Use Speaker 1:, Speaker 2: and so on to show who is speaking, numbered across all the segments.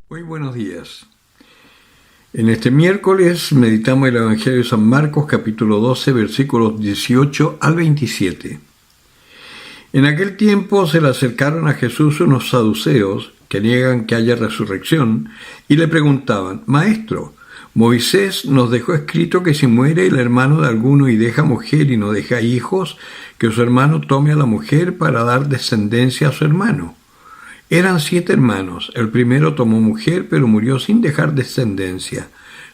Speaker 1: Muy buenos días. En este miércoles meditamos el Evangelio de San Marcos, capítulo 12, versículos 18 al 27. En aquel tiempo se le acercaron a Jesús unos saduceos que niegan que haya resurrección y le preguntaban: Maestro, Moisés nos dejó escrito que si muere el hermano de alguno y deja mujer y no deja hijos, que su hermano tome a la mujer para dar descendencia a su hermano. Eran 7 hermanos. El primero tomó mujer, pero murió sin dejar descendencia.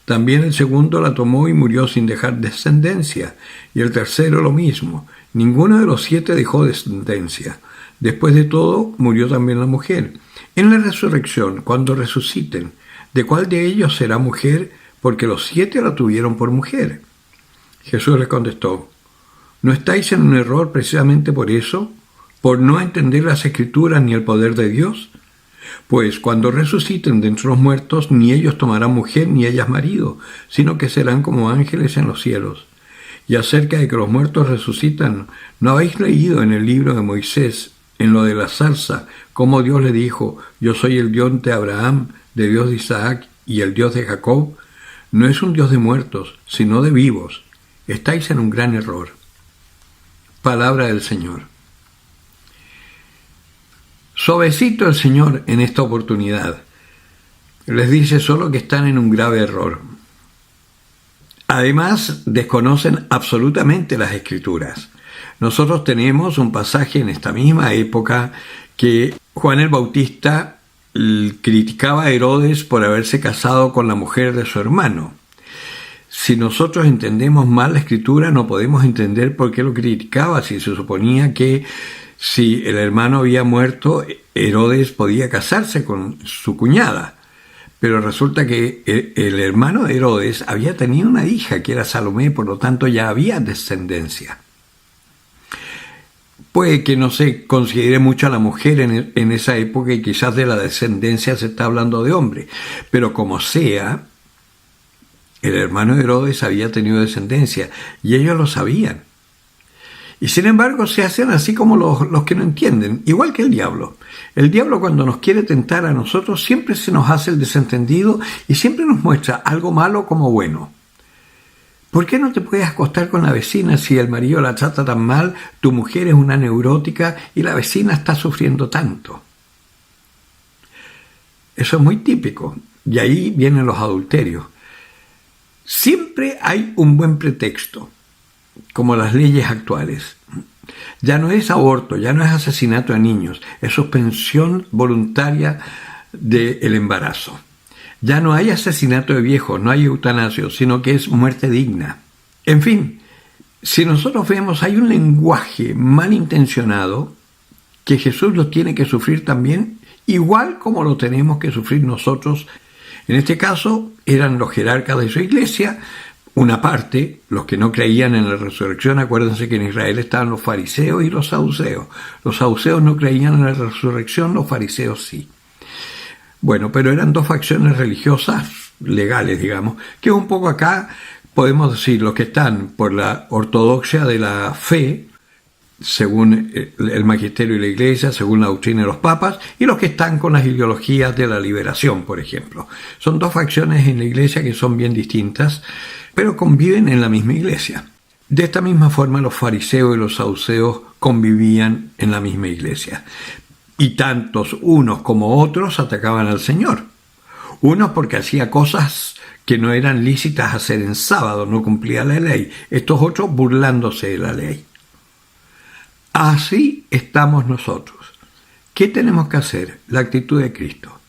Speaker 1: También el segundo la tomó y murió sin dejar descendencia. Y el tercero lo mismo. Ninguno de los 7 dejó descendencia. Después de todo, murió también la mujer. En la resurrección, cuando resuciten, ¿de cuál de ellos será mujer? Porque los 7 la tuvieron por mujer. Jesús les contestó: ¿no estáis en un error precisamente por eso? ¿Por no entender las Escrituras ni el poder de Dios? Pues cuando resuciten de entre los muertos, ni ellos tomarán mujer ni ellas marido, sino que serán como ángeles en los cielos. Y acerca de que los muertos resucitan, ¿no habéis leído en el libro de Moisés, en lo de la zarza, cómo Dios le dijo: yo soy el Dios de Abraham, de Dios de Isaac y el Dios de Jacob? No es un Dios de muertos, sino de vivos. Estáis en un gran error. Palabra del Señor. Suavecito el Señor en esta oportunidad. Les dice solo que están en un grave error. Además, desconocen absolutamente las Escrituras. Nosotros tenemos un pasaje en esta misma época que Juan el Bautista criticaba a Herodes por haberse casado con la mujer de su hermano. Si nosotros entendemos mal la Escritura, no podemos entender por qué lo criticaba, si se suponía que si el hermano había muerto, Herodes podía casarse con su cuñada. Pero resulta que el hermano de Herodes había tenido una hija que era Salomé, por lo tanto ya había descendencia. Puede que no se considere mucho a la mujer en esa época y quizás de la descendencia se está hablando de hombre. Pero como sea, el hermano de Herodes había tenido descendencia y ellos lo sabían. Y sin embargo se hacen así como los que no entienden, igual que el diablo. El diablo, cuando nos quiere tentar a nosotros, siempre se nos hace el desentendido y siempre nos muestra algo malo como bueno. ¿Por qué no te puedes acostar con la vecina si el marido la trata tan mal, tu mujer es una neurótica y la vecina está sufriendo tanto? Eso es muy típico, y ahí vienen los adulterios. Siempre hay un buen pretexto, como las leyes actuales. Ya no es aborto, ya no es asesinato de niños, es suspensión voluntaria del embarazo. Ya no hay asesinato de viejos, no hay eutanasia, sino que es muerte digna. En fin, si nosotros vemos, hay un lenguaje malintencionado que Jesús lo tiene que sufrir también, igual como lo tenemos que sufrir nosotros. En este caso, eran los jerarcas de su iglesia. Una parte, los que no creían en la resurrección. Acuérdense que en Israel estaban los fariseos y los saduceos. Los saduceos no creían en la resurrección, los fariseos sí. Bueno, pero eran 2 facciones religiosas, legales, digamos, que un poco acá podemos decir los que están por la ortodoxia de la fe, según el magisterio y la iglesia, según la doctrina de los papas, y los que están con las ideologías de la liberación, por ejemplo. Son 2 facciones en la iglesia que son bien distintas, pero conviven en la misma iglesia. De esta misma forma, los fariseos y los saduceos convivían en la misma iglesia. Y tantos unos como otros atacaban al Señor. Unos porque hacía cosas que no eran lícitas hacer en sábado, no cumplía la ley. Estos otros burlándose de la ley. Así estamos nosotros. ¿Qué tenemos que hacer? La actitud de Cristo.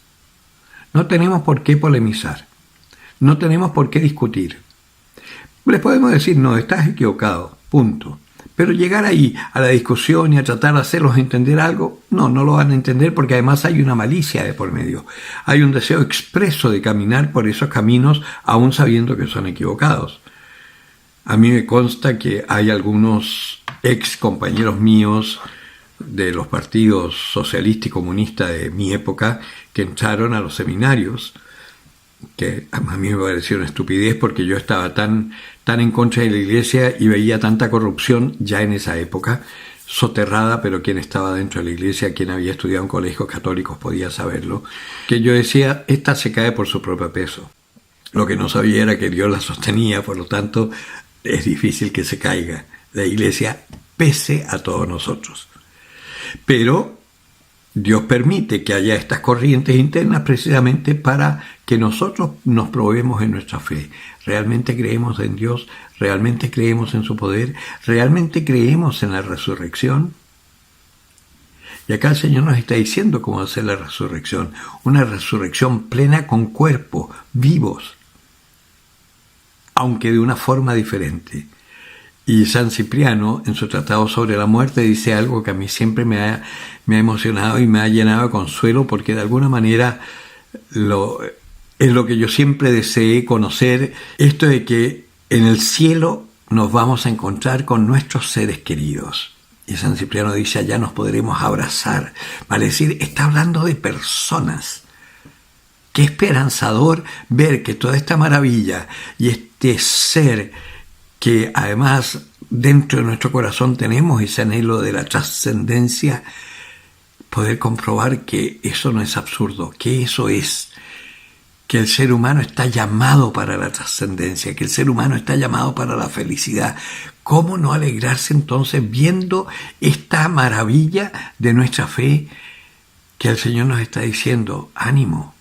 Speaker 1: No tenemos por qué polemizar. No tenemos por qué discutir. Les podemos decir: no, estás equivocado, punto. Pero llegar ahí a la discusión y a tratar de hacerlos entender algo, no lo van a entender, porque además hay una malicia de por medio. Hay un deseo expreso de caminar por esos caminos aún sabiendo que son equivocados. A mí me consta que hay algunos ex compañeros míos de los partidos socialista y comunista de mi época que entraron a los seminarios, que a mí me pareció una estupidez porque yo estaba tan en contra de la iglesia y veía tanta corrupción ya en esa época. soterrada, pero quien estaba dentro de la iglesia, quien había estudiado en colegios católicos podía saberlo, que yo decía, esta se cae por su propio peso. Lo que no sabía era que Dios la sostenía, por lo tanto es difícil que se caiga la iglesia pese a todos nosotros. Pero Dios permite que haya estas corrientes internas precisamente para que nosotros nos probemos en nuestra fe. ¿Realmente creemos en Dios? ¿Realmente creemos en su poder? ¿Realmente creemos en la resurrección? Y acá el Señor nos está diciendo cómo hacer la resurrección. Una resurrección plena con cuerpos vivos, aunque de una forma diferente. Y San Cipriano, en su tratado sobre la muerte, dice algo que a mí siempre me ha emocionado y me ha llenado de consuelo, porque de alguna manera es lo que yo siempre deseé conocer, esto de que en el cielo nos vamos a encontrar con nuestros seres queridos. Y San Cipriano dice, allá nos podremos abrazar. Vale decir, está hablando de personas. Qué esperanzador ver que toda esta maravilla y este ser que además dentro de nuestro corazón tenemos ese anhelo de la trascendencia, poder comprobar que eso no es absurdo, que eso es, que el ser humano está llamado para la trascendencia, que el ser humano está llamado para la felicidad. ¿Cómo no alegrarse entonces viendo esta maravilla de nuestra fe que el Señor nos está diciendo? Ánimo.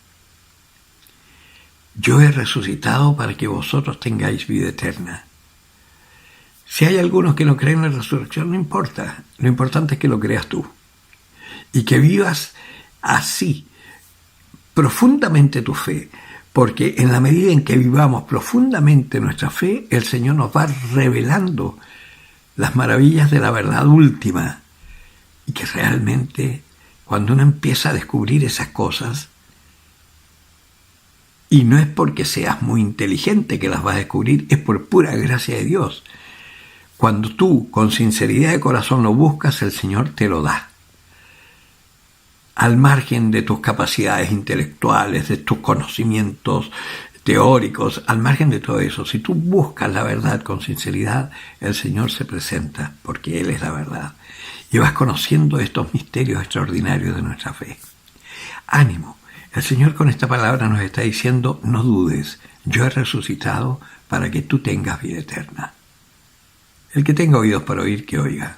Speaker 1: Yo he resucitado para que vosotros tengáis vida eterna. Si hay algunos que no creen en la resurrección, no importa. Lo importante es que lo creas tú. Y que vivas así, profundamente tu fe. Porque en la medida en que vivamos profundamente nuestra fe, el Señor nos va revelando las maravillas de la verdad última. Y que realmente, cuando uno empieza a descubrir esas cosas, y no es porque seas muy inteligente que las vas a descubrir, es por pura gracia de Dios. Cuando tú, con sinceridad de corazón, lo buscas, el Señor te lo da. Al margen de tus capacidades intelectuales, de tus conocimientos teóricos, al margen de todo eso, si tú buscas la verdad con sinceridad, el Señor se presenta, porque Él es la verdad. Y vas conociendo estos misterios extraordinarios de nuestra fe. Ánimo. El Señor con esta palabra nos está diciendo, no dudes, yo he resucitado para que tú tengas vida eterna. El que tenga oídos para oír, que oiga.